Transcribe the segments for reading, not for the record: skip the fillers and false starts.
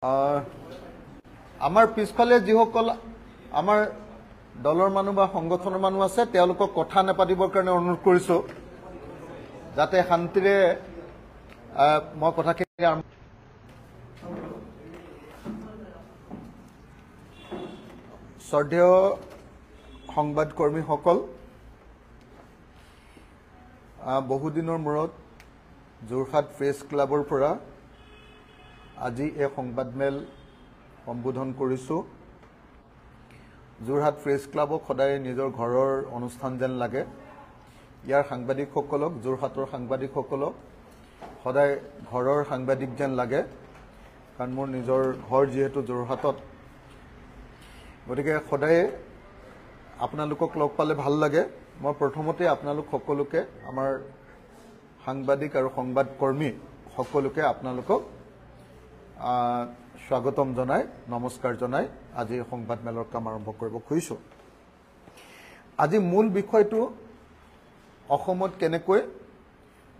আমাৰ পিছফালে যিসকল আমাৰ দলৰ মানুহ বা সংগঠনৰ মানুহ আছে তেওঁলোকক কথা নেপাতিবৰ কাৰণে অনুৰোধ কৰিছো যাতে শান্তিৰে মই কথাখিনি শ্ৰদ্ধেয় সংবাদকৰ্মীসকল বহুদিনৰ মূৰত যোৰহাট প্ৰেছ ক্লাবৰ পৰা আজি এই সংবাদমেল সম্বোধন কৰিছো যোৰহাট প্ৰেছ ক্লাবক সদায় নিজৰ ঘৰৰ অনুষ্ঠান যেন লাগে ইয়াৰ সাংবাদিকসকলক যোৰহাটৰ সাংবাদিকসকলক সদায় ঘৰৰ সাংবাদিক যেন লাগে কাৰণ মোৰ নিজৰ ঘৰ যিহেতু যোৰহাটত গতিকে সদায় আপোনালোকক লগ পালে ভাল লাগে মই প্ৰথমতে আপোনালোক সকলোকে আমাৰ সাংবাদিক আৰু সংবাদকৰ্মী সকলোকে আপোনালোকক স্বাগতম জনাই নমস্কাৰ জনাই আজি সংবাদমেলৰ কাম আৰম্ভ কৰিব খুজিছো আজি মূল বিষয়টো অসমত কেনেকৈ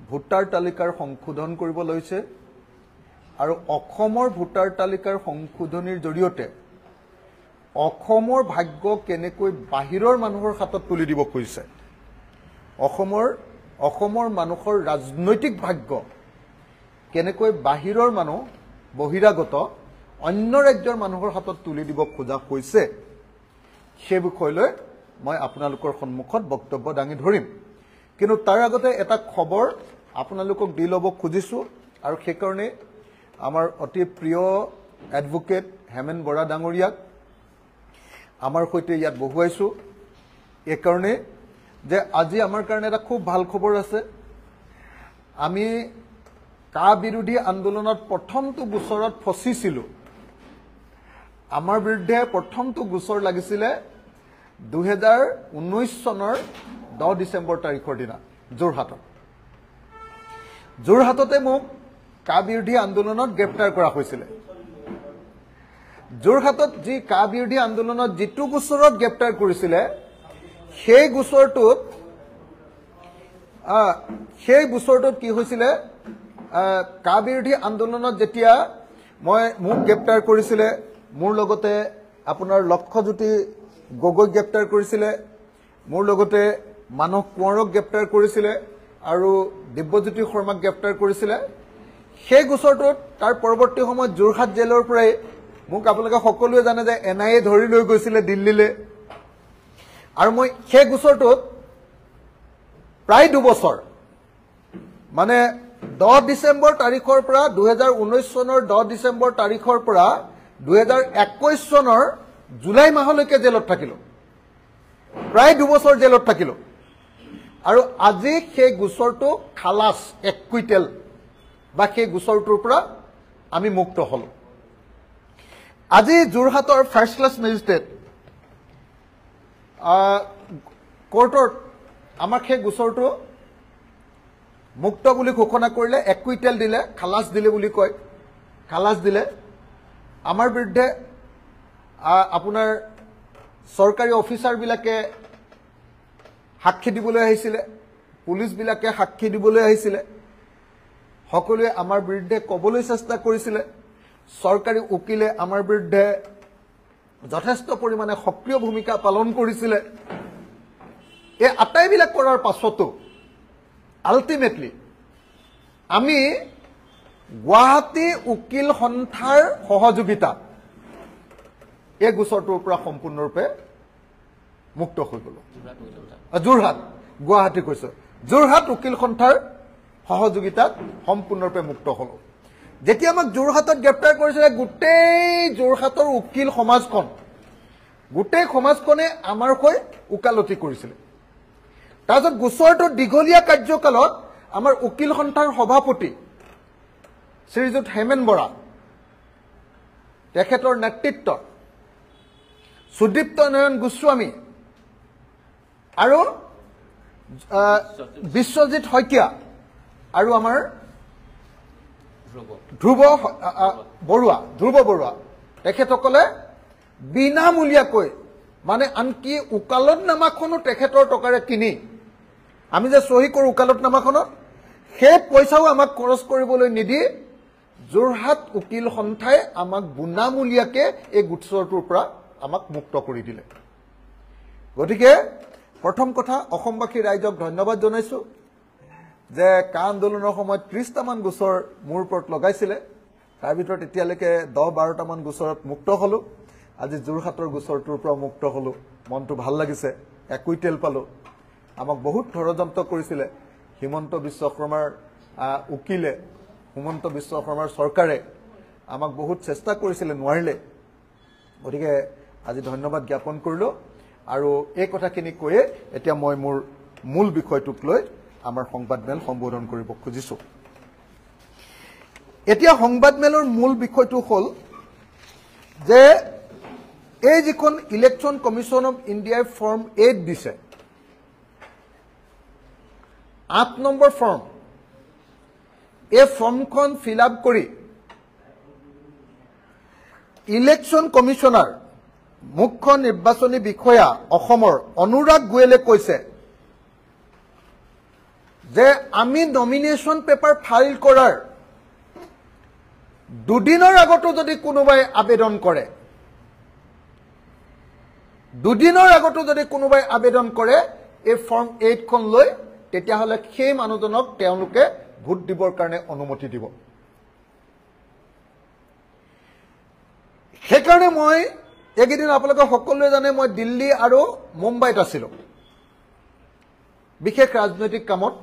ভোটাৰ তালিকাৰ সংশোধন কৰিব লৈছে আৰু অসমৰ ভোটাৰ তালিকাৰ সংশোধনীৰ জৰিয়তে অসমৰ ভাগ্য কেনেকৈ বাহিৰৰ মানুহৰ হাতত তুলি দিব খুজিছে অসমৰ মানুহৰ ৰাজনৈতিক ভাগ্য কেনেকৈ বাহিৰৰ মানুহ বহিৰাগত অন্য ৰাজ্যৰ মানুহৰ হাতত তুলি দিব খোজা হৈছে সেই বিষয়লৈ মই আপোনালোকৰ সন্মুখত বক্তব্য দাঙি ধৰিম কিন্তু তাৰ আগতে এটা খবৰ আপোনালোকক দি ল'ব খুজিছো আৰু সেই কাৰণে আমাৰ অতি প্ৰিয় এডভোকেট হেমেন বৰা ডাঙৰীয়াক আমাৰ সৈতে ইয়াত বহুৱাইছো এই কাৰণে যে আজি আমাৰ কাৰণে এটা খুব ভাল খবৰ আছে আমি কা বিৰোধী আন্দোলনত প্ৰথমটো গোচৰত ফচিছিলো আমাৰ বিৰুদ্ধে প্ৰথমটো গোচৰ লাগিছিলে 2019 চনৰ 10 ডিসেম্বৰ তাৰিখৰ দিনা যোৰহাটতে মোক কা বিৰোধী আন্দোলনত গ্ৰেপ্তাৰ কৰা হৈছিল যোৰহাটত যি কা বিৰোধী আন্দোলনত যিটো গোচৰত গ্ৰেপ্তাৰ কৰিছিল সেই গোচৰটোত কি হৈছিল কা বিৰোধী আন্দোলনত যেতিয়া মোক গ্ৰেপ্তাৰ কৰিছিল মোৰ লগতে আপোনাৰ লক্ষজ্যোতি গগৈক গ্ৰেপ্তাৰ কৰিছিল মোৰ লগতে মানস কোঁৱৰক গ্ৰেপ্তাৰ কৰিছিল আৰু দিব্যজ্যোতি শৰ্মাক গ্ৰেপ্তাৰ কৰিছিল সেই গোচৰটোত তাৰ পৰৱৰ্তী সময়ত যোৰহাট জেলৰ পৰাই মোক আপোনালোকে সকলোৱে জানে যে এনআইএ ধৰি লৈ গৈছিল দিল্লীলৈ আৰু মই সেই গোচৰটোত প্ৰায় 2 বছৰ মানে 10 ডিসেম্বৰ তাৰিখৰ পৰা 2019 চনৰ 10 ডিসেম্বৰ তাৰিখৰ পৰা 2021 চনৰ জুলাই মাহলৈকে জেলত থাকিলো প্ৰায় 2 বছৰ জেলত থাকিলো আৰু আজি সেই গোচৰটো খালাস একুইটেল বা সেই গোচৰটোৰ পৰা আমি মুক্ত হলো আজি যোৰহাটৰ ফাৰ্ষ্ট ক্লাছ মেজিষ্ট্ৰেট কোৰ্টত আমাক সেই গোচৰটো মুক্ত বুলি ঘোষণা কৰিলে একুইটেল দিলে খালাস দিলে বুলি কয় খালাস দিলে আমাৰ বিৰুদ্ধে আপোনাৰ চৰকাৰী অফিচাৰ বিলাকে সাক্ষী দিবলৈ আহিছিল পুলিশ বিলাকে সাক্ষী দিবলৈ আহিছিল সকলোৱে আমাৰ বিৰুদ্ধে কবলৈ চেষ্টা কৰিছিল চৰকাৰী উকিলে আমাৰ বিৰুদ্ধে যথেষ্ট পৰিমাণে সক্ৰিয় ভূমিকা পালন কৰিছিল এই আটাইবিলাক কৰাৰ পাছতো আলটিমেটলি আমি গুৱাহাটী উকিল সন্থাৰ সহযোগিতা এই গোচৰটোৰ পৰা সম্পূৰ্ণৰূপে মুক্ত হৈ গলো গুৱাহাটী কৈছো যোৰহাট উকিল সন্থাৰ সহযোগিতাত সম্পূৰ্ণৰূপে মুক্ত হলো যেতিয়া আমাক যোৰহাটত গ্ৰেপ্তাৰ কৰিছিলে গোটেই যোৰহাটৰ উকিল সমাজখন গোটেই সমাজখনে আমাৰ হৈ উকালতি কৰিছিল তাৰপিছত গোচৰটোৰ দীঘলীয়া কাৰ্যকালত আমাৰ উকিল সন্থাৰ সভাপতি শ্ৰীযুত হেমেন বৰা তেখেতৰ নেতৃত্বত সুদীপ্ত নয়ন গোস্বামী আৰু বিশ্বজিৎ শইকীয়া আৰু আমাৰ ধ্ৰুৱ বৰুৱা তেখেতসকলে বিনামূলীয়াকৈ মানে আনকি উকালতনামাখনো তেখেতৰ টকাৰে কিনি আমি যে সহি কৰো উকালতনামাখনত সেই পইচাও আমাক খৰচ কৰিবলৈ নিদি যোৰহাট উকিল সন্থাই আমাক বিনামূলীয়াকৈ এই গোচৰটোৰ পৰা আমাক মুক্ত কৰি দিলে গতিকে প্ৰথম কথা অসমবাসী ৰাইজক ধন্যবাদ জনাইছো যে কা আন্দোলনৰ সময়ত 30টা মান গোচৰ মোৰ ওপৰত লগাইছিলে তাৰ ভিতৰত এতিয়ালৈকে 10-12টা মান গোচৰত মুক্ত হলো আজি যোৰহাটৰ গোচৰটোৰ পৰা মুক্ত হলো মনটো ভাল লাগিছে একুইটেল পালো আমাক বহুত ষড়যন্ত্ৰ কৰিছিলে হিমন্ত বিশ্ব শৰ্মাৰ উকিলে হিমন্ত বিশ্ব শৰ্মাৰ চৰকাৰে আমাক বহুত চেষ্টা কৰিছিলে নোৱাৰিলে গতিকে আজি ধন্যবাদ জ্ঞাপন কৰিলো আৰু এই কথাখিনি কৈয়ে এতিয়া মই মোৰ মূল বিষয়টোক লৈ আমাৰ সংবাদমেল সম্বোধন কৰিব খুজিছো এতিয়া সংবাদমেলৰ মূল বিষয়টো হ'ল যে এই যিখন ইলেকশ্যন কমিশ্যন অফ ইণ্ডিয়াই ফৰ্ম 8 দিছে 8 নম্বৰ ফৰ্ম এই ফৰ্মখন ফিল আপ কৰি ইলেকশ্যন কমিশ্যনাৰ মুখ্য নিৰ্বাচনী বিষয়া অসমৰ অনুৰাগ গোয়েলে কৈছে যে আমি নমিনেশ্যন পেপাৰ ফাইল কৰাৰ দুদিনৰ আগতো যদি কোনোবাই আবেদন কৰে এই ফৰ্ম 8 খন লৈ তেতিয়াহলে সেই মানুহজনক তেওঁলোকে ভোট দিবৰ কাৰণে অনুমতি দিব সেইকাৰণে মই একেদিন আপোনালোকে সকলোৱে জানে মই দিল্লী আৰু মুম্বাইত আছিলো বিশেষ ৰাজনৈতিক কামত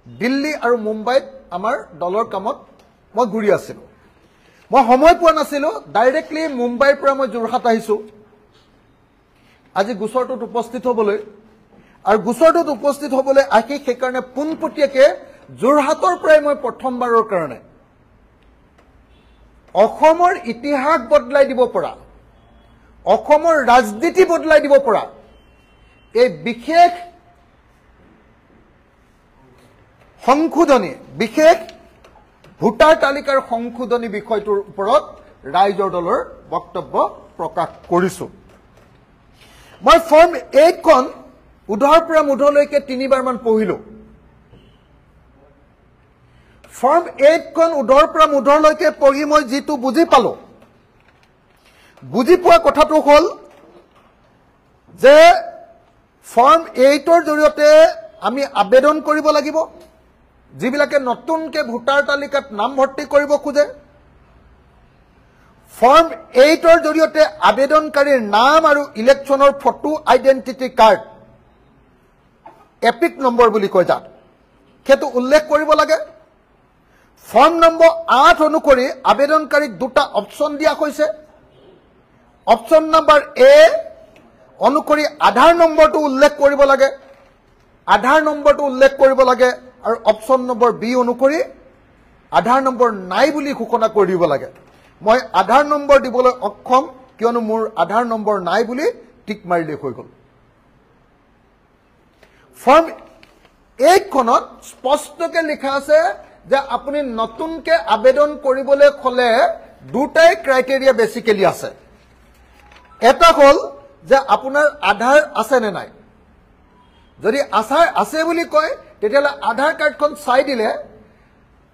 দিল্লী আৰু মুম্বাইত আমাৰ দলৰ কামত মই ঘূৰি আছিলো মই সময় পোৱা নাছিলো ডাইৰেক্টলি মুম্বাইৰ পৰা মই যোৰহাট আহিছো আজি গোচৰটোত উপস্থিত হ'বলৈ আৰু গোচৰটোত উপস্থিত হ'বলৈ আহি সেইকাৰণে পোনপটীয়াকৈ যোৰহাটৰ পৰাই মই প্ৰথমবাৰৰ কাৰণে অসমৰ ইতিহাস বদলাই দিব পৰা অসমৰ ৰাজনীতি বদলাই দিব পৰা এই বিশেষ সংশোধনী বিশেষ ভোটাৰ তালিকাৰ সংশোধনী বিষয়টোৰ ওপৰত ৰাইজৰ দলৰ বক্তব্য প্ৰকাশ কৰিছো মই ফৰ্ম 8 খন উধৰ পৰা মুধলৈকে 3বাৰ মান পঢ়িলো ফৰ্ম 8 খন উধৰ পৰা মুধলৈকে পঢ়ি মই যেটো বুজি পালো বুজি পোৱা কথাটো হ'ল যে ফৰ্ম 8 ৰ জৰিয়তে আমি আবেদন কৰিব লাগিব যিবিলাকে নতুনকৈ ভোটাৰ তালিকাত নাম ভৰ্তি কৰিব খোজে ফৰ্ম 8 ৰ জৰিয়তে আবেদনকাৰীৰ নাম আৰু ইলেকশ্যনৰ photo identity card EPIC number বুলি কয় যাক সেইটো উল্লেখ কৰিব লাগে ফৰ্ম নম্বৰ 8 অনুসৰি আবেদনকাৰীক দুটা অপচন দিয়া হৈছে অপচন নম্বৰ এ অনুসৰি আধাৰ নম্বৰটো উল্লেখ কৰিব লাগে আৰু অপচন নম্বৰ বি অনুসৰি আধাৰ নম্বৰ নাই বুলি ঘোষণা কৰি দিব লাগে মই আধাৰ নম্বৰ দিবলৈ অক্ষম কিয়নো মোৰ আধাৰ নম্বৰ নাই বুলি টিক মাৰিলে হৈ গ'ল ফৰ্ম 8 খনত স্পষ্টকৈ লিখা আছে যে আপুনি নতুনকৈ আবেদন কৰিবলৈ হলে দুটাই ক্ৰাইটেৰিয়া বেসিক্যালি আছে এটা হ'ল যে আপোনাৰ আধাৰ আছে নে নাই যদি আছে বুলি কয় তেতিয়ালে আধাৰ কাৰ্ডখন চাই দিলে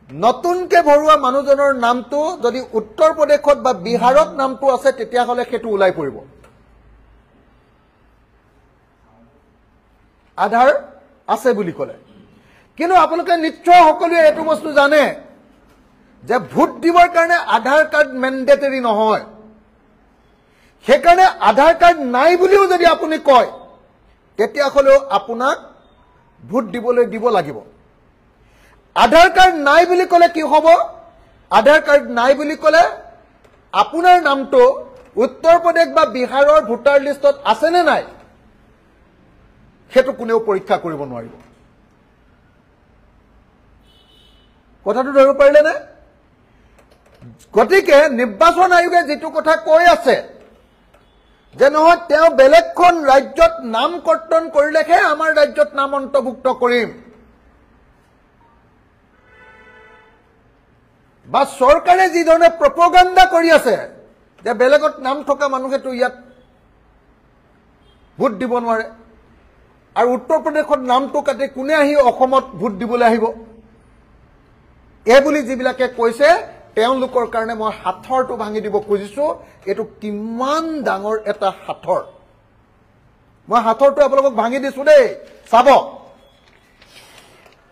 নতুনকৈ ভৰুৱা মানুহজনৰ নামটো যদি উত্তৰ প্ৰদেশত বা বিহাৰত নামটো আছে তেতিয়াহলে সেইটো ওলাই পৰিব আধাৰ আছে বুলি কলে কিন্তু আপোনালোকে নিশ্চয় সকলোৱে এটো বস্তু জানে যে ভোট দিবৰ কাৰণে আধাৰ কাৰ্ড ম্যান্ডেটৰী নহয় সেইকাৰণে আধাৰ কাৰ্ড নাই বুলিও যদি আপুনি কয় তেতিয়া হলেও আপোনাক ভোট দিবলৈ দিব লাগিব আধাৰ কাৰ্ড নাই বুলি কলে কি হ'ব আধাৰ কাৰ্ড নাই বুলি কলে আপোনাৰ নামটো উত্তৰ প্ৰদেশ বা বিহাৰৰ ভোটাৰ লিষ্টত আছে নে নাই সেইটো কোনেও পৰীক্ষা কৰিব নোৱাৰিব কথাটো ধৰিব পাৰিলে নে গতিকে নিৰ্বাচন আয়োগে যেটো কথা কৈ আছে যে নহয় তেওঁ বেলেগখন ৰাজ্যত নাম কৰ্তন কৰিলেহে আমাৰ ৰাজ্যত নাম অন্তৰ্ভুক্ত কৰিম বা চৰকাৰে যি ধৰণে প্ৰপগাণ্ডা কৰি আছে যে বেলেগত নাম থকা মানুহেতো ইয়াত ভোট দিব নোৱাৰে আৰু উত্তৰ প্ৰদেশত নামটো কাটি কোনে আহি অসমত ভোট দিবলৈ আহিব এই বুলি যিবিলাকে কৈছে তেওঁলোকৰ কাৰণে মই হাথৰটো ভাঙি দিব খুজিছো এটো কিমান ডাঙৰ এটা হাথৰ মই হাথৰটো আপোনালোকক ভাঙি দিছো দেই চাব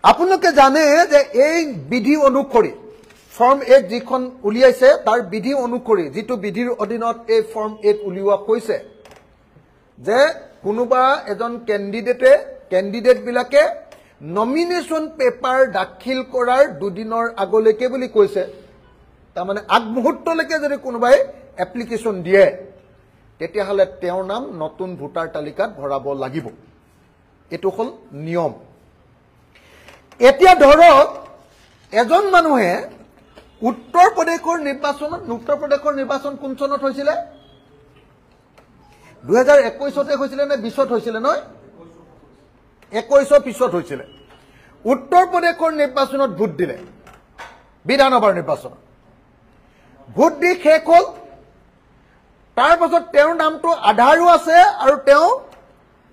আপোনালোকে জানে যে এই বিধি অনুসৰি ফৰ্ম 8 যিখন উলিয়াইছে তাৰ বিধি অনুসৰি যিটো বিধিৰ অধীনত এই ফৰ্ম 8 উলিওৱা হৈছে যে কোনোবা এজন ক্যান্ডিডেট বিলাকে নমিনেশন পেপাৰ দাখিল কৰাৰ দুদিনৰ আগলৈকে বুলি কৈছে তাৰ মানে আগমুহূৰ্তলৈকে যদি কোনোবাই এপ্লিকেশন দিয়ে তেতিয়াহলে তেওঁৰ নাম নতুন ভোটাৰ তালিকাত ভৰাব লাগিব এটো হল নিয়ম এতিয়া ধৰক এজন মানুহে উত্তৰ প্ৰদেশৰ নিৰ্বাচন কোন চনত হৈছিল 2021 তে হৈছিল নে 20 হৈছিল নহয় 21 পিছত হৈছিল উত্তৰ প্ৰদেশৰ নিৰ্বাচনত ভোট দিলে বিধানসভাৰ নিৰ্বাচনত ভোট দি শেষ হল তাৰ পাছত তেওঁৰ নামটো আধাৰো আছে আৰু তেওঁ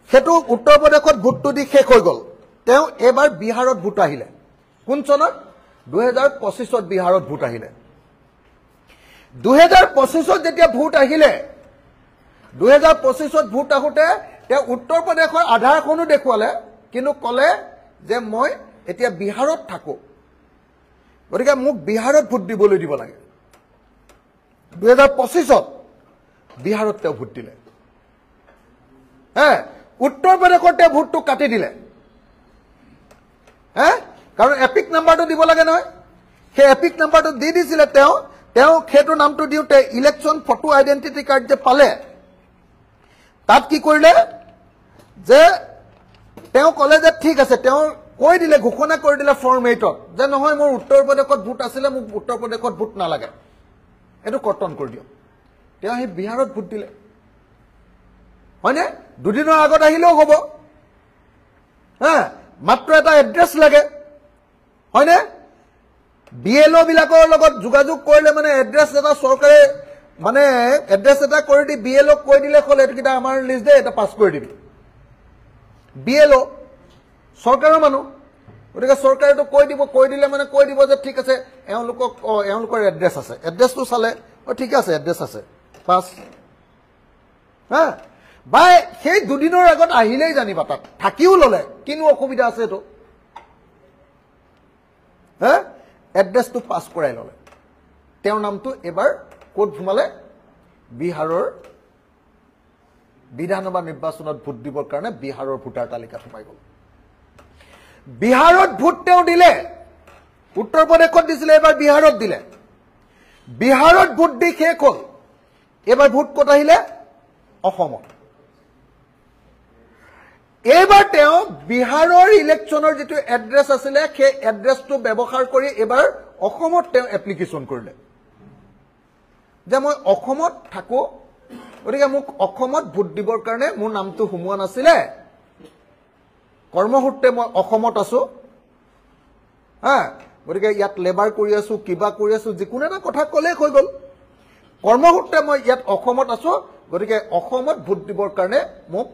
সেটো উত্তৰ প্ৰদেশত ভোটটো দি শেষ হৈ গল তেওঁ এবাৰ বিহাৰত ভোট আহিলে কোন চনত 2025 ত বিহাৰত ভোট আহিলে 2025 ত যেতিয়া ভোট আহিলে 2025 ত ভোট আহোতে তেওঁ উত্তৰ প্ৰদেশৰ আধাৰখনো দেখুৱালে কিন্তু কলে যে মই এতিয়া বিহাৰত থাকো গতিকে মোক বিহাৰত ভোট দিবলৈ দিব লাগে 2025 ত বিহাৰত তেওঁ ভোট দিলে উত্তৰ প্ৰদেশত তেওঁ ভোটটো কাটি দিলে কাৰণ এপিক নাম্বাৰটো দিব লাগে নহয় সেই এপিক নাম্বাৰটো দি দিছিলে তেওঁ খেটো নামটো দিওতে ইলেকশন ফটো আইডেন্টিটি কাৰ্ড যে পালে তাত কি কৰিলে যে তেওঁ কলে যে ঠিক আছে তেওঁ কৈ দিলে ঘোষণা কৰি দিলে ফৰ্ম 8 ত যে নহয় মোৰ উত্তৰ প্ৰদেশত ভোট আছিল মোক উত্তৰ প্ৰদেশত ভোট নালাগে এটো কৰ্তন কৰি দিও তেওঁ হে বিহাৰত ভোট দিলে হয়নে দুদিনৰ আগত আহিলেও হ'ব মাত্ৰ এটা এড্ৰেছ লাগে হয়নে বিএলও বিলাকৰ লগত যোগাযোগ কৰিলে মানে এড্ৰেছ এটা চৰকাৰে মানে এড্ৰেছ এটা কৰি দি বিএলও কৈ দিলে হল এটো কিটা আমাৰ লিষ্ট দে এটা পাস কৰি দিবি বিএলও চৰকাৰৰ মানুহ গতিকে চৰকাৰেটো কৈ দিলে মানে কৈ দিব যে ঠিক আছে এওঁলোকৰ এড্ৰেছ আছে এড্ৰেছটো চালে ঠিক আছে এড্ৰেছ আছে পাস বাই সেই দুদিনৰ আগত আহিলেই জানিবা তাত থাকিও ললে কিনো অসুবিধা আছে এটো এড্ৰেছটো পাস কৰাই ললে তেওঁৰ নামটো এবাৰ কোড ঘুমালে বিহাৰৰ বিধানসভা নিৰ্বাচনত ভোট দিবৰ কাৰণে বিহাৰৰ ভোটাৰ তালিকাত সোমাই গল বিহাৰত ভোট তেওঁ দিলে উত্তৰ প্ৰদেশত দিছিলে এবাৰ বিহাৰত দিলে বিহাৰত ভোট দি শেষ হল এবাৰ ভোট কত আহিলে অসমত এবাৰ তেওঁ বিহাৰৰ ইলেকশনৰ যেটো এড্ৰেছ আছিল সেই এড্ৰেছটো ব্যৱহাৰ কৰি এবাৰ অসমত তেওঁ এপ্লিকেশন কৰিলে যে মই অসমত থাকো গতিকে মোক অসমত ভোট দিবৰ কাৰণে মোৰ নামটো হুমুৱা নাছিলে কৰ্মসূত্ৰে মই অসমত আছো গতিকে ইয়াত লেবাৰ কৰি আছো কিবা কৰি আছো যিকোনো এটা কথা কলে হৈ গল কৰ্মসূত্ৰে মই ইয়াত অসমত আছো গতিকে অসমত ভোট দিবৰ কাৰণে মোক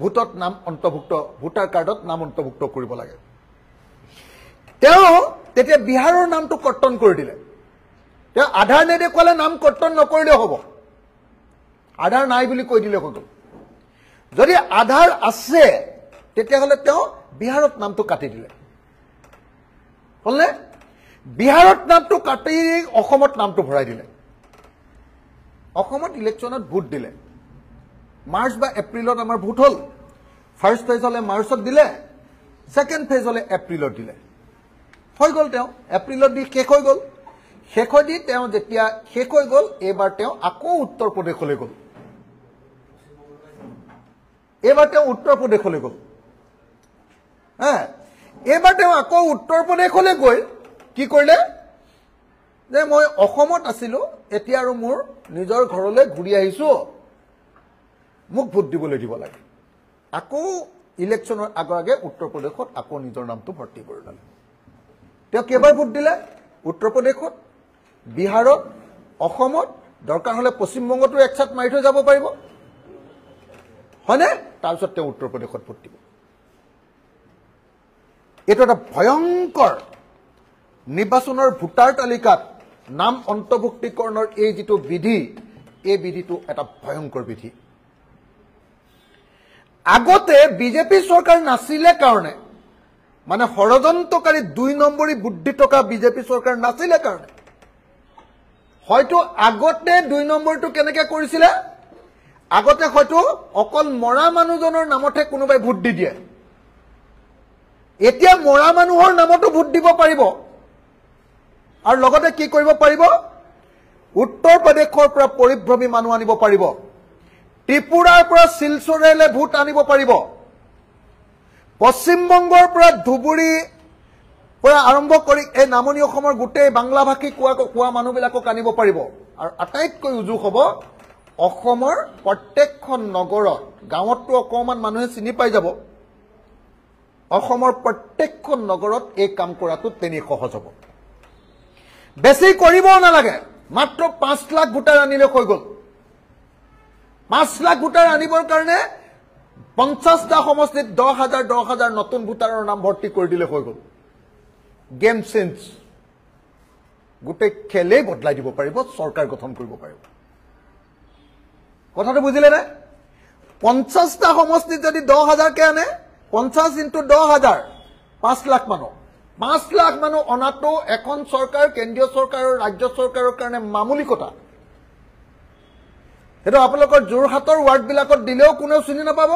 ভোটত নাম অন্তৰ্ভুক্ত ভোটাৰ কাৰ্ডত নাম অন্তৰ্ভুক্ত কৰিব লাগে তেওঁ তেতিয়া বিহাৰৰ নামটো কৰ্তন কৰি দিলে তেওঁ আধাৰ নেদেখুৱালে নাম কৰ্তন নকৰিলে হ'ব আধাৰ নাই বুলি কৈ দিলে হ'ল যদি আধাৰ আছে তেতিয়াহলে তেওঁ বিহাৰত নামটো কাটি দিলে হলনে বিহাৰত নামটো কাটি অসমত নামটো ভৰাই দিলে অসমত ইলেকশনত ভোট দিলে মাৰ্চ বা এপ্ৰিলত আমাৰ ভোট হল ফাৰ্স্ট ফেজ হলে মাৰ্চত দিলে সেকেন্ড ফেজ হলে এপ্ৰিলত দিলে হৈ গল তেওঁ এপ্ৰিলত দি শেষ হৈ গল শেষ হৈ দি তেওঁ যেতিয়া শেষ হৈ গল এবাৰ তেওঁ আকৌ উত্তৰ প্ৰদেশলৈ গল এবাৰ তেওঁ উত্তৰ প্ৰদেশলৈ গল এবাৰ তেওঁ আকৌ উত্তৰ প্ৰদেশলৈ গৈ কি কৰিলে যে মই অসমত আছিলো এতিয়া আৰু মোৰ নিজৰ ঘৰলৈ ঘূৰি আহিছো মোক ভোট দিবলৈ দিব লাগে আকৌ ইলেকশনৰ আগে উত্তৰ প্ৰদেশত আকৌ নিজৰ নামটো ভৰ্তি কৰি ললে তেওঁ কেবাৰ ভোট দিলে উত্তৰ প্ৰদেশত বিহাৰত অসমত দৰকাৰ হলে পশ্চিম বংগতো একছাত মাৰি থৈ যাব পাৰিব হয়নে তাৰপিছত তেওঁ উত্তৰ প্ৰদেশত ভোট দিব এটো এটা ভয়ংকৰ নিৰ্বাচনৰ ভোটাৰ তালিকাত নাম অন্তৰ্ভুক্তিকৰণৰ এই যিটো বিধি এই বিধিটো এটা ভয়ংকৰ বিধি আগতে বিজেপি চৰকাৰ নাছিলে কাৰণে মানে ষড়যন্ত্ৰকাৰী 2 নম্বৰী বুদ্ধি থকা বিজেপি চৰকাৰ নাছিলে কাৰণে হয়তো আগতে 2 নম্বৰটো কেনেকৈ কৰিছিলে আগতে হয়তো অকল মৰা মানুহজনৰ নামতে কোনোবাই ভোট দি দিয়ে এতিয়া মৰা মানুহৰ নামতো ভোট দিব পাৰিব আৰু লগতে কি কৰিব পাৰিব উত্তৰ প্ৰদেশৰ পৰা পৰিভ্ৰমী মানুহ আনিব পাৰিব ত্ৰিপুৰাৰ পৰা শিলচৰলৈ ভোট আনিব পাৰিব পশ্চিমবংগৰ পৰা ধুবুৰী পৰা আৰম্ভ কৰি এই নামনি অসমৰ গোটেই বাংলা ভাষী কোৱা মানুহবিলাকক আনিব পাৰিব আৰু আটাইতকৈ উজু হ'ব অসমৰ প্ৰত্যেকখন নগৰত গাঁৱতটো অকমান মানুহে চিনি পাই যাব অসমৰ প্ৰত্যেকখন নগৰত এই কাম কৰাটো তেনে সহজ হ'ব বেছি কৰিব নালাগে মাত্ৰ 5 লাখ ভোটাৰ আনিলে হৈ গ'ল 5 লাখ ভোটাৰ আনিবৰ কাৰণে 50টা সমষ্টিত 10,000 নতুন ভোটাৰৰ নাম ভৰ্তি কৰি দিলে হৈ গ'ল গেম চেঞ্জ গোটেই খেলেই বদলাই দিব পাৰিব চৰকাৰ গঠন কৰিব পাৰিব কথাটো বুজিলে নে 50টা সমষ্টিত যদি 10,000 কে আনে 50 × 10,000 5 লাখ মানুহ 5 লাখ মানুহ অনাটো এখন চৰকাৰ কেন্দ্ৰীয় চৰকাৰ আৰু ৰাজ্য চৰকাৰৰ কাৰণে মামুলি কথা এটা আপোনালোকৰ যোৰহাটৰ ৱাৰ্ডবিলাকত দিলেও কোনেও চিনি নাপাব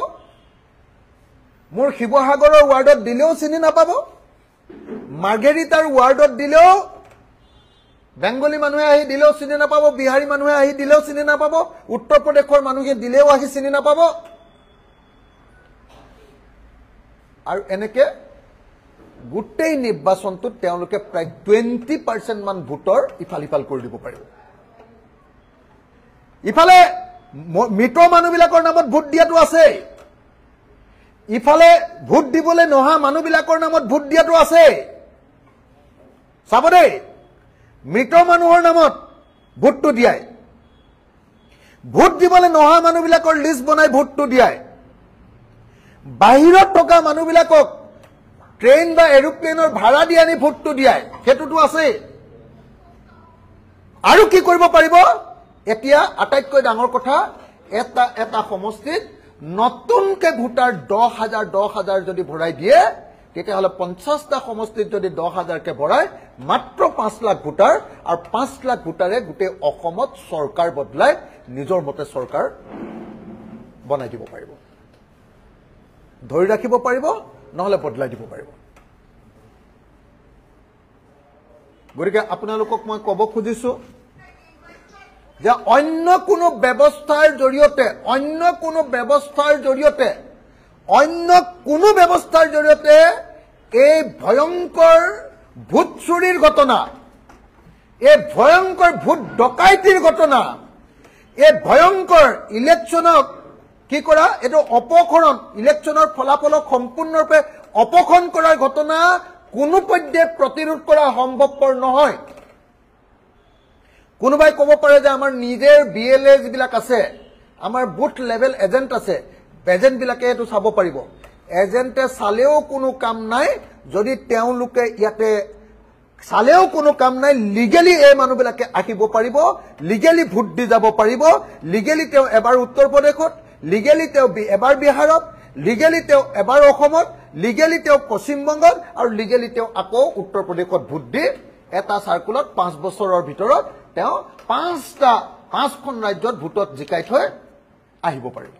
মোৰ শিৱসাগৰৰ ৱাৰ্ডত দিলেও চিনি নাপাব মাৰ্গেৰিটাৰ ৱাৰ্ডত দিলেও বেংগলী মানুহে আহি দিলেও চিনি নাপাব বিহাৰী মানুহে আহি দিলেও চিনি নাপাব উত্তৰ প্ৰদেশৰ মানুহে দিলেও আহি চিনি নাপাব আৰু এনেকে গোটেই নিৰ্বাচনটোত তেওঁলোকে প্ৰায় 20% মান ভোটৰ ইফাল কৰি দিব পাৰিব ইফালে মৃত মানুহবিলাকৰ নামত ভোট দিয়াটো আছে ইফালে ভোট দিবলৈ নহা মানুহবিলাকৰ নামত ভোট দিয়াটো আছে চাব দেই মৃত মানুহৰ নামত ভোটটো দিয়াই ভোট দিবলৈ নহা মানুহবিলাকৰ লিষ্ট বনাই ভোটটো দিয়াই বাহিৰত থকা মানুহবিলাকক ট্ৰেইন বা এৰোপ্লেনৰ ভাড়া দি আনি ভোটটো দিয়াই হেতুটো আছে আৰু কি কৰিব পাৰিব এতিয়া আটাইতকৈ ডাঙৰ কথা এটা সমষ্টিত নতুনকে ভোটাৰ 10,000 যদি ভৰাই দিয়ে তেতিয়াহ'লে 50টা সমষ্টিত যদি 10,000 কে ভৰাই মাত্ৰ 5 লাখ ভোটাৰ আৰু 5 লাখ ভোটাৰে গোটেই অসমত চৰকাৰ বদলাই নিজৰ মতে চৰকাৰ বনাই দিব পাৰিব ধৰি ৰাখিব পাৰিব নহলে বদলাই দিব পাৰিব গতিকে আপোনালোকক মই ক'ব খুজিছো যে অন্য কোনো ব্যৱস্থাৰ জৰিয়তে এই ভয়ংকৰ ভোট চুৰিৰ ঘটনা এই ভয়ংকৰ ভোট ডকাইতিৰ ঘটনা এই ভয়ংকৰ ইলেকশ্যনক কি কৰা এটো অপকৰণ ইলেকশ্যনৰ ফলাফলক সম্পূৰ্ণৰূপে অপখন কৰাৰ ঘটনা কোনো পৰ্যায়ে প্ৰতিৰোধ কৰা সম্ভৱপৰ নহয় কোনোবাই ক'ব পাৰে যে আমাৰ নিজৰ বিএলএ যিবিলাক আছে আমাৰ বুথ লেভেল এজেন্ট আছে এজেন্ট বিলাকে এটো চাব পাৰিব এজেন্টে চালেও কোনো কাম নাই যদি তেওঁলোকে ইয়াতে চালেও কোনো কাম নাই লিগেলি এই মানুহবিলাকে আহিব পাৰিব লিগেলি ভোট দি যাব পাৰিব লিগেলি তেওঁ এবাৰ উত্তৰ প্ৰদেশত লিগেলি তেওঁ এবাৰ বিহাৰত লিগেলি তেওঁ এবাৰ অসমত লিগেলি তেওঁ পশ্চিমবংগত আৰু লিগেলি তেওঁ আকৌ উত্তৰ প্ৰদেশত ভোট দি এটা সাৰ্কুলত 5 বছৰৰ ভিতৰত তেওঁ 5খন ৰাজ্যত ভোটত জিকাই থৈ আহিব পাৰিব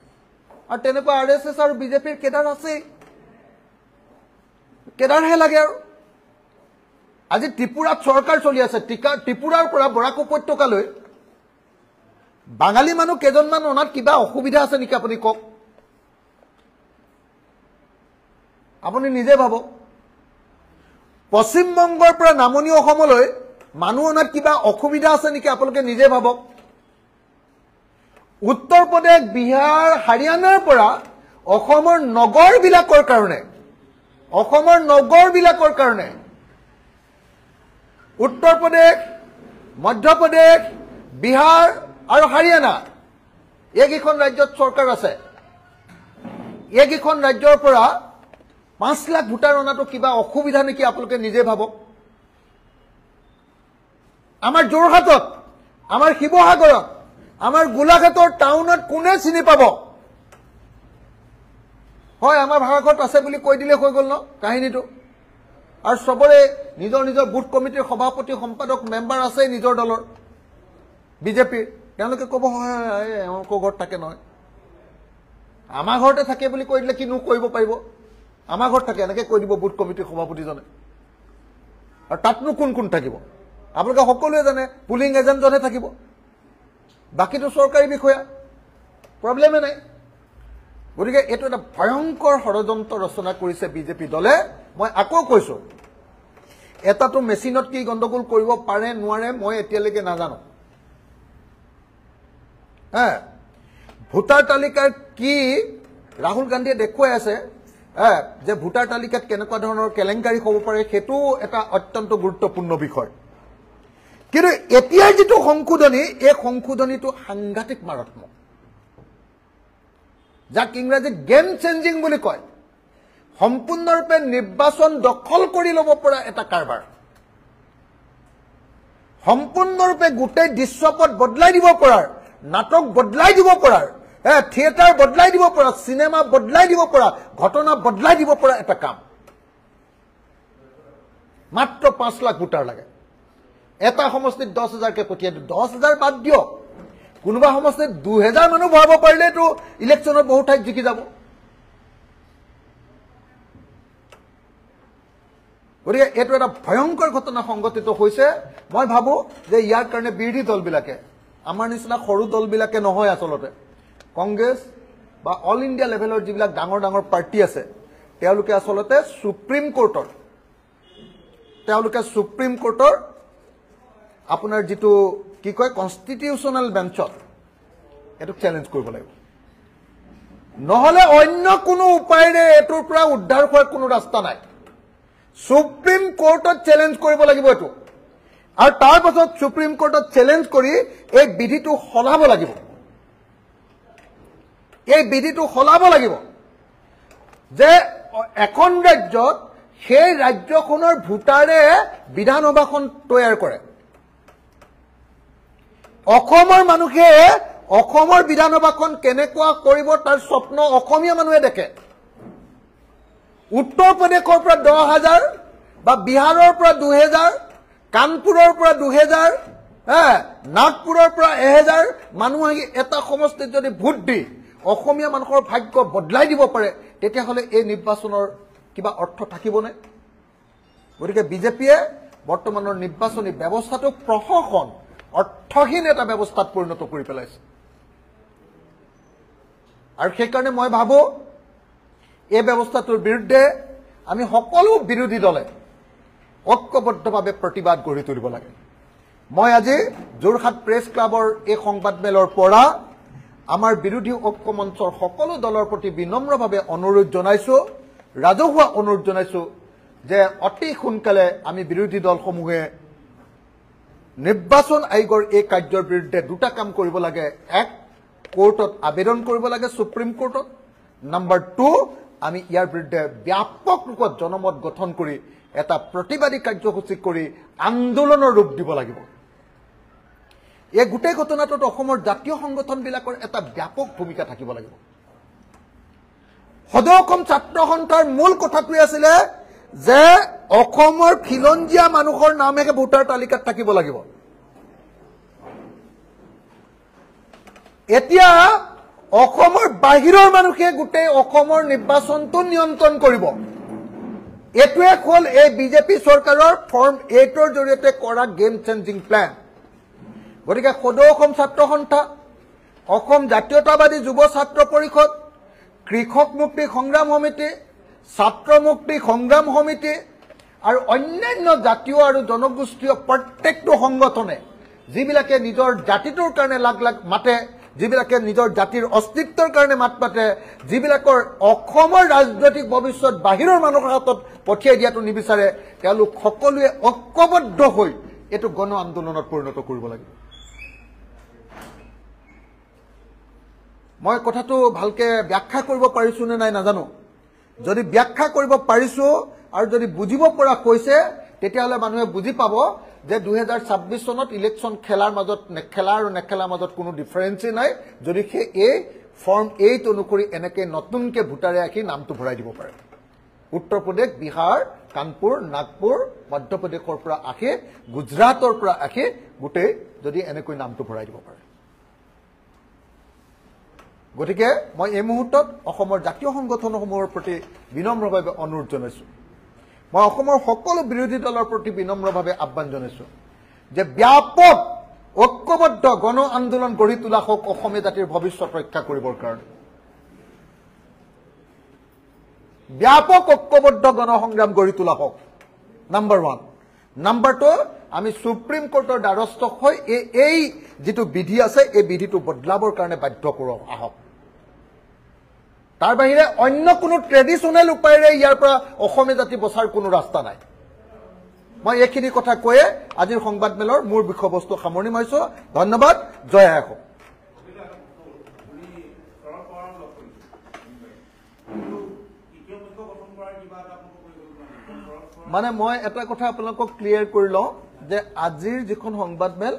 আৰু তেনেকুৱা আৰএছএছ আৰু বিজেপিৰ কেডাৰ আছে কেডাৰহে লাগে আৰু আজি ত্ৰিপুৰাত চৰকাৰ চলি আছে ত্ৰিপুৰাৰ পৰা বৰাক উপত্যকালৈ বাঙালী মানুহ কেজনমান অনাত কিবা অসুবিধা আছে নেকি আপুনি কক আপুনি নিজে ভাবক পশ্চিমবংগৰ পৰা নামনি অসমলৈ মানুহ অনাত কিবা অসুবিধা আছে নেকি আপোনালোকে নিজে ভাবক উত্তৰ প্ৰদেশ বিহাৰ হাৰিয়ানাৰ পৰা অসমৰ নগৰবিলাকৰ কাৰণে উত্তৰ প্ৰদেশ মধ্য প্ৰদেশ বিহাৰ আৰু হাৰিয়ানা এইকেইখন ৰাজ্যত চৰকাৰ আছে এইকেইখন ৰাজ্যৰ পৰা 5 লাখ ভোটাৰ অনাটো কিবা অসুবিধা নেকি আপোনালোকে নিজে ভাবক আমাৰ যোৰহাটত, আমাৰ শিৱসাগৰত, আমাৰ গোলাঘাটৰ টাউনত কোনে চিনি পাব? হয়, আমাৰ ভাড়াঘৰত আছে বুলি কৈ দিলে হৈ গ'ল ন কাহিনীটো। আৰু সবৰে নিজৰ নিজৰ বুথ কমিটিৰ সভাপতি সম্পাদক মেম্বাৰ আছে নিজৰ দলৰ বিজেপিৰ, তেওঁলোকে ক'ব হয় এওঁলোকৰ ঘৰত থাকে নহয়, আমাৰ ঘৰতে থাকে বুলি কৈ দিলে কিনো কৰিব পাৰিব, আমাৰ ঘৰত থাকে এনেকৈ কৈ দিব বুথ কমিটিৰ সভাপতিজনে। আৰু তাতনো কোন কোন থাকিব? আপোনালোকে সকলোৱে জানে পুলিং এজেণ্টজনহে থাকিব, বাকীটো চৰকাৰী বিষয়া, প্ৰব্লেমে নাই। গতিকে এইটো এটা ভয়ংকৰ ষড়যন্ত্ৰ ৰচনা কৰিছে বিজেপি দলে। মই আকৌ কৈছো, এটাটো মেচিনত কি গণ্ডগোল কৰিব পাৰে নোৱাৰে মই এতিয়ালৈকে নাজানো। ভোটাৰ তালিকাৰ কি ৰাহুল গান্ধীয়ে দেখুৱাই আছে যে ভোটাৰ তালিকাত কেনেকুৱা ধৰণৰ কেলেংকাৰী হ'ব পাৰে, সেইটো এটা অত্যন্ত গুৰুত্বপূৰ্ণ বিষয়। কিন্তু এতিয়াৰ যিটো সংশোধনী, এই সংশোধনীটো সাংঘাতিক মাৰাত্মক, যাক ইংৰাজীত গেম চেঞ্জিং বুলি কয়। সম্পূৰ্ণৰূপে নিৰ্বাচন দখল কৰি ল'ব পৰা এটা কাৰবাৰ, সম্পূৰ্ণৰূপে গোটেই দৃশ্যপট বদলাই দিব পৰাৰ, নাটক বদলাই দিব পৰাৰ, থিয়েটাৰ বদলাই দিব পৰা, চিনেমা বদলাই দিব পৰা, ঘটনা বদলাই দিব পৰা এটা কাম। মাত্ৰ 5 লাখ ভোটাৰ লাগে, এটা সমষ্টিত 10,000কে পঠিয়াই দিওঁ। 10,000 বাদ দিয়ক, কোনোবা সমষ্টিত 2,000 মানুহ ভৰাব পাৰিলেতো ইলেকশ্যনত বহু ঠাইত জিকি যাব। গতিকে এইটো এটা ভয়ংকৰ ঘটনা সংঘটিত হৈছে। মই ভাবো যে ইয়াৰ কাৰণে বিৰোধী দলবিলাকে, আমাৰ নিচিনা সৰু দলবিলাকে নহয়, আচলতে কংগ্ৰেছ বা অল ইণ্ডিয়া লেভেলৰ যিবিলাক ডাঙৰ ডাঙৰ পাৰ্টি আছে, তেওঁলোকে আচলতে সুপ্ৰিম কোৰ্টৰ আপোনাৰ যিটো কি কয় কনষ্টিটিউচনেল বেঞ্চত এইটো চেলেঞ্জ কৰিব লাগিব। নহলে অন্য কোনো উপায়েৰে এইটোৰ পৰা উদ্ধাৰ হোৱাৰ কোনো ৰাস্তা নাই। সুপ্ৰিম কোৰ্টত চেলেঞ্জ কৰিব লাগিব এইটো, আৰু তাৰ পাছত সুপ্ৰিম কোৰ্টত চেলেঞ্জ কৰি এই বিধিটো সলাব লাগিব। এই বিধিটো সলাব লাগিব যে এখন ৰাজ্যত সেই ৰাজ্যখনৰ ভোটাৰে বিধানসভাখন তৈয়াৰ কৰে। অসমৰ মানুহে অসমৰ বিধানসভাখন কেনেকুৱা কৰিব তাৰ স্বপ্ন অসমীয়া মানুহে দেখে। উত্তৰ প্ৰদেশৰ পৰা 10,000 বা বিহাৰৰ পৰা 2,000, কানপুৰৰ পৰা 2,000, নাগপুৰৰ পৰা 1,000 মানুহ আহি এটা সমষ্টিত যদি ভোট দি অসমীয়া মানুহৰ ভাগ্য বদলাই দিব পাৰে, তেতিয়াহ'লে এই নিৰ্বাচনৰ কিবা অৰ্থ থাকিবনে? গতিকে বিজেপিয়ে বৰ্তমানৰ নিৰ্বাচনী ব্যৱস্থাটোক প্ৰশাসন অৰ্থহীন এটা ব্যৱস্থাত পৰিণত কৰি পেলাইছে। আৰু সেইকাৰণে মই ভাবো এই ব্যৱস্থাটোৰ বিৰুদ্ধে আমি সকলো বিৰোধী দলে ঐক্যবদ্ধভাৱে প্ৰতিবাদ গঢ়ি তুলিব লাগে। মই আজি যোৰহাট প্ৰেছ ক্লাবৰ এই সংবাদমেলৰ পৰা আমাৰ বিৰোধী ঐক্য মঞ্চৰ সকলো দলৰ প্ৰতি বিনম্ৰভাৱে অনুৰোধ জনাইছো, ৰাজহুৱা অনুৰোধ জনাইছো যে অতি সোনকালে আমি বিৰোধী দলসমূহে নিৰ্বাচন আয়োগৰ এই কাৰ্যৰ বিৰুদ্ধে দুটা কাম কৰিব লাগে। এক, কোৰ্টত আবেদন কৰিব লাগে, সুপ্ৰিম কোৰ্টত। নম্বৰ 2, আমি ইয়াৰ বিৰুদ্ধে ব্যাপক ৰূপত জনমত গঠন কৰি এটা প্ৰতিবাদী কাৰ্যসূচী কৰি আন্দোলনৰ ৰূপ দিব লাগিব। এই গোটেই ঘটনাটোত অসমৰ জাতীয় সংগঠনবিলাকৰ এটা ব্যাপক ভূমিকা থাকিব লাগিব। সদৌ অসম ছাত্ৰ সন্থাৰ মূল কথাটোৱে আছিলে যে অসমৰ খিলঞ্জীয়া মানুহৰ নামহে ভোটাৰ তালিকাত থাকিব লাগিব। এতিয়া অসমৰ বাহিৰৰ মানুহে গোটেই অসমৰ নিৰ্বাচনটো নিয়ন্ত্ৰণ কৰিব। এইটোৱে হ'ল এই বিজেপি চৰকাৰৰ ফৰ্ম 8ৰ জৰিয়তে কৰা গেম চেঞ্জিং প্লেন। গতিকে সদৌ অসম ছাত্ৰ সন্থা, অসম জাতীয়তাবাদী যুৱ ছাত্ৰ পৰিষদ, কৃষক মুক্তি সংগ্ৰাম সমিতি, ছাত্ৰ মুক্তি সংগ্ৰাম সমিতি আৰু অন্যান্য জাতীয় আৰু জনগোষ্ঠীয় প্ৰত্যেকটো সংগঠনে যিবিলাকে নিজৰ জাতিটোৰ কাৰণে লাগ লাগ মাতে, যিবিলাকে নিজৰ জাতিৰ অস্তিত্বৰ কাৰণে মাত মাতে, যিবিলাকৰ অসমৰ ৰাজনৈতিক ভৱিষ্যত বাহিৰৰ মানুহৰ হাতত পঠিয়াই দিয়াটো নিবিচাৰে, তেওঁলোক সকলোৱে ঐক্যবদ্ধ হৈ এইটো গণ আন্দোলনত পৰিণত কৰিব লাগিব। মই কথাটো ভালকে ব্যাখ্যা কৰিব পাৰিছো নে নাই নাজানো। যদি ব্যাখ্যা কৰিব পাৰিছো আৰু যদি বুজিব পৰা কৈছে, তেতিয়াহ'লে মানুহে বুজি পাব যে 2026 চনত ইলেকশ্যন খেলাৰ মাজত নেখেলা আৰু নেখেলাৰ মাজত কোনো ডিফাৰেন্সই নাই যদি সেই এই ফৰ্ম 8 অনুসৰি এনেকৈ নতুনকৈ ভোটাৰে আহি নামটো ভৰাই দিব পাৰে উত্তৰ প্ৰদেশ বিহাৰ কানপুৰ নাগপুৰ মধ্যপ্ৰদেশৰ পৰা আহি গুজৰাটৰ পৰা আহি গোটেই যদি এনেকৈ নামটো ভৰাই দিব পাৰে গতিকে মই এই মুহূৰ্তত অসমৰ জাতীয় সংগঠনসমূহৰ প্ৰতি বিনম্ৰভাৱে অনুৰোধ জনাইছো মই অসমৰ সকলো বিৰোধী দলৰ প্ৰতি বিনম্ৰভাৱে আহ্বান জনাইছো যে ব্যাপক ঐক্যবদ্ধ গণ আন্দোলন গঢ়ি তোলা হোক অসমীয়া জাতিৰ ভৱিষ্যত ৰক্ষা কৰিবৰ কাৰণে ব্যাপক ঐক্যবদ্ধ গণসংগ্ৰাম গঢ়ি তোলা হোক নাম্বাৰ 1 নাম্বাৰ 2 আমি সুপ্ৰিম কোৰ্টৰ দ্বাৰস্থ হৈ এই যেটো বিধি আছে এই বিধিটো বদলাবৰ কাৰণে বাধ্য কৰোঁ আহক তাৰ বাহিৰে অন্য কোনো ট্ৰেডিশনাল উপায়েৰে ইয়াৰ পৰা অসমীয়া জাতি বচাৰ কোনো ৰাস্তা নাই মই এইখিনি কথা কৈয়ে আজিৰ সংবাদমেলৰ মূল বিষয়বস্তু সামৰণি মাৰিছো ধন্যবাদ জয় আই অসম মানে মই এটা কথা আপোনালোকক ক্লিয়াৰ কৰি লওঁ যে আজিৰ যিখন সংবাদমেল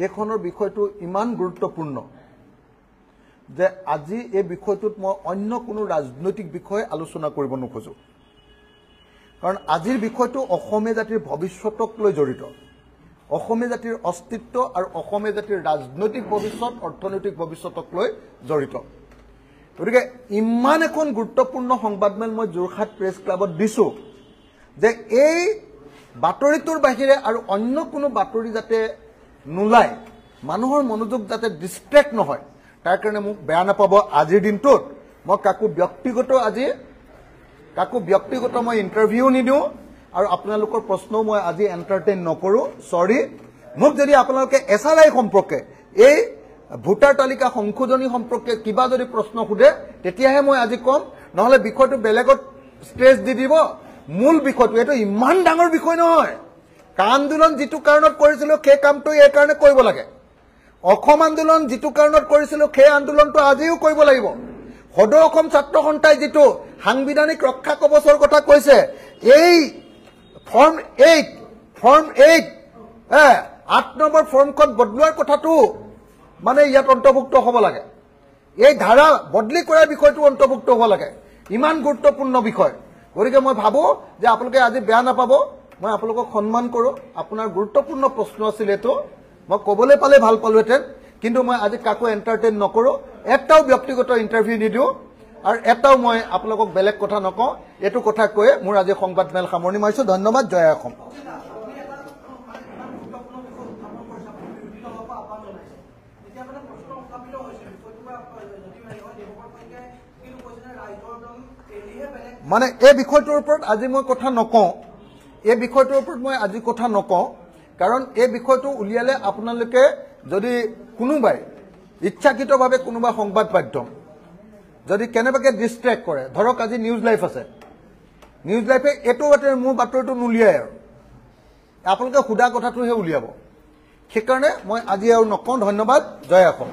এইখনৰ বিষয়টো ইমান গুৰুত্বপূৰ্ণ যে আজি এই বিষয়টোত মই অন্য কোনো ৰাজনৈতিক বিষয় আলোচনা কৰিব নোখোজো কাৰণ আজিৰ বিষয়টো অসমীয়া জাতিৰ ভৱিষ্যতক লৈ জড়িত অসমীয়া জাতিৰ অস্তিত্ব আৰু অসমীয়া জাতিৰ ৰাজনৈতিক ভৱিষ্যত অৰ্থনৈতিক ভৱিষ্যতক লৈ জড়িত গতিকে ইমান এখন গুৰুত্বপূৰ্ণ সংবাদমেল মই যোৰহাট প্ৰেছ ক্লাবত দিছো যে এই বাতৰিটোৰ বাহিৰে আৰু অন্য কোনো বাতৰি যাতে নোলায় মানুহৰ মনোযোগ যাতে ডিস্ট্ৰেক্ট নহয় তাৰ কাৰণে মোক বেয়া নাপাব আজিৰ দিনটোত মই কাকো ব্যক্তিগত মই ইন্টাৰভিউ নিদিওঁ আৰু আপোনালোকৰ প্ৰশ্নও মই আজি এন্টাৰটেইন নকৰো সৰি মোক যদি আপোনালোকে এছআৰআই সম্পৰ্কে এই ভোটাৰ তালিকা সংশোধনী সম্পৰ্কে কিবা যদি প্ৰশ্ন সোধে তেতিয়াহে মই আজি কম নহলে বিষয়টো বেলেগত ষ্ট্ৰেছ দি দিব মূল বিষয়টো এটো ইমান ডাঙৰ বিষয় নহয় আন্দোলন যেটো কাৰণত কৰিছিল সেই কামটো এই কাৰণে কৰিব লাগে অসম আন্দোলন যেটো কাৰণত কৰিছিল সেই আন্দোলনটো আজিও কৰিব লাগিব সদৌ অসম ছাত্ৰ সন্থাই যেটো সাংবিধানিক ৰক্ষা কবচৰ কথা কৈছে এই ফৰ্ম 8 8 নম্বৰ ফৰ্মখন বদলোৱাৰ কথাটো মানে ইয়াত অন্তৰ্ভুক্ত হ'ব লাগে এই ধাৰা বদলি কৰাৰ বিষয়টো অন্তৰ্ভুক্ত হ'ব লাগে ইমান গুৰুত্বপূৰ্ণ বিষয় গতিকে মই ভাবো যে আপোনালোকে আজি বেয়া নাপাব মই আপোনালোকক সন্মান কৰো আপোনাৰ গুৰুত্বপূৰ্ণ প্ৰশ্ন আছিল এটো মই কবলৈ পালে ভাল পালোহেঁতেন কিন্তু মই আজি কাকো এন্টাৰটেইন নকৰো এটাও ব্যক্তিগত ইন্টাৰভিউ নিদিও আৰু এটাও মই আপোনালোকক বেলেগ কথা নকওঁ এটো কথা কৈয়ে মোৰ আজি সংবাদমেল সামৰণি মাৰিছো ধন্যবাদ জয় অসম মানে এই বিষয়টোৰ ওপৰত আজি মই কথা নকওঁ এই বিষয়টোৰ ওপৰত মই আজি কথা নকওঁ কাৰণ এই বিষয়টো উলিয়ালে আপোনালোকে যদি কোনোবাই ইচ্ছাকৃতভাৱে কোনোবা সংবাদ মাধ্যম যদি কেনেবাকে ডিস্ট্ৰেক্ট কৰে ধৰক আজি নিউজ লাইভ আছে নিউজ লাইভে এটো মোৰ বাতৰিটো নুলিয়ায় আৰু আপোনালোকে খুদা কথাটোহে উলিয়াব সেইকাৰণে মই আজি আৰু নকওঁ ধন্যবাদ জয় অসম